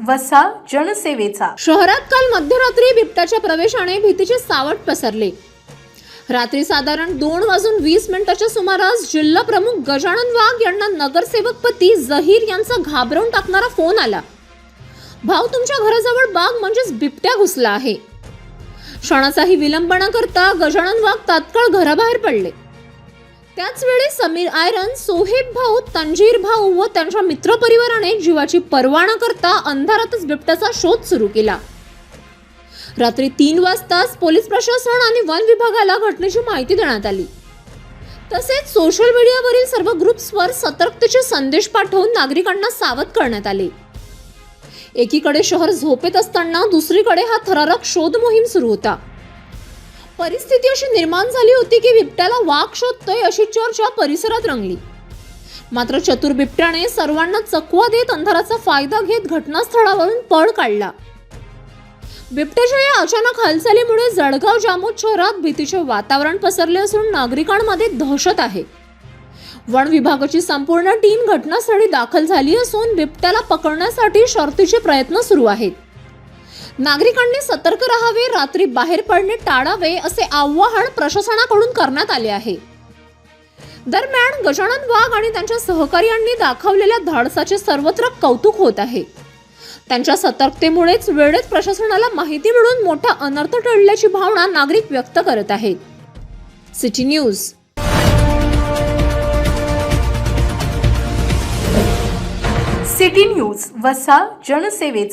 वसा जनसेवेचा. शहरात काल मध्यरात्री बिबट्याच्या प्रवेशाने भीतीचे सावट पसरले. रात्री साधारण 2:20 सुमारास जिल्हा प्रमुख गजानन वाघ यांना नगरसेवक पती जहीर यांचा घाबरवून टाकणारा फोन आला. भाऊ, तुमच्या घराजवळ बाग म्हणजेच बिबट्या घुसला आहे. क्षणाचाही विलंब न करता गजानन वाघ तात्काळ घराबाहेर पडले. त्याच वेळी समीर आयरन, सोहेब भाऊ, तंजीर भाऊ व त्यांच्या मित्रपरिवाराने जीवाची पर्वा न करता अंधारातच बिबट्याचा शोध सुरू केला. रात्री 3 वाजताच पोलीस प्रशासन आणि वन विभागाला घटनेची माहिती देण्यात आली. तसेच सोशल मीडियावरील सर्व ग्रुप्सवर सतर्कतेचे संदेश पाठवून नागरिकांना सावध करण्यात आले. एकीकडे शहर झोपेत असताना दुसरीकडे हा थरारक शोध मोहीम सुरू होता. परिस्थिती अशी निर्माण झाली होती की बिबट्याला वाघ शोधतोय अशी चर्चा परिसरात रंगली. मात्र चतुर बिबट्याने सर्वांना चकवा देत अंधाराचा फायदा घेत घटनास्थळावरून पळ काढला. बिबट्याच्या या अचानक हालचालीमुळे जळगाव जामोद शहरात भीतीचे वातावरण पसरले असून नागरिकांमध्ये दहशत आहे. वन विभागाची संपूर्ण टीम घटनास्थळी दाखल झाली असून बिबट्याला पकडण्यासाठी शर्थीचे प्रयत्न सुरू आहेत. नागरिकांनी सतर्क राहावे, रात्री बाहेर पडणे टाळावे असे आवाहन प्रशासनाकडून करण्यात आले आहे. दरम्यान गजानन वाघ आणि त्यांच्या सहकार्यांनी दाखवलेल्या धाडसाचे सर्वत्र कौतुक होत आहे. त्यांच्या सतर्कतेमुळेच वेळेत प्रशासनाला माहिती मिळून मोठा अनर्थ टळल्याची भावना नागरिक व्यक्त करत आहेत. City news. सिटी न्यूज वसा जनसेवेचा.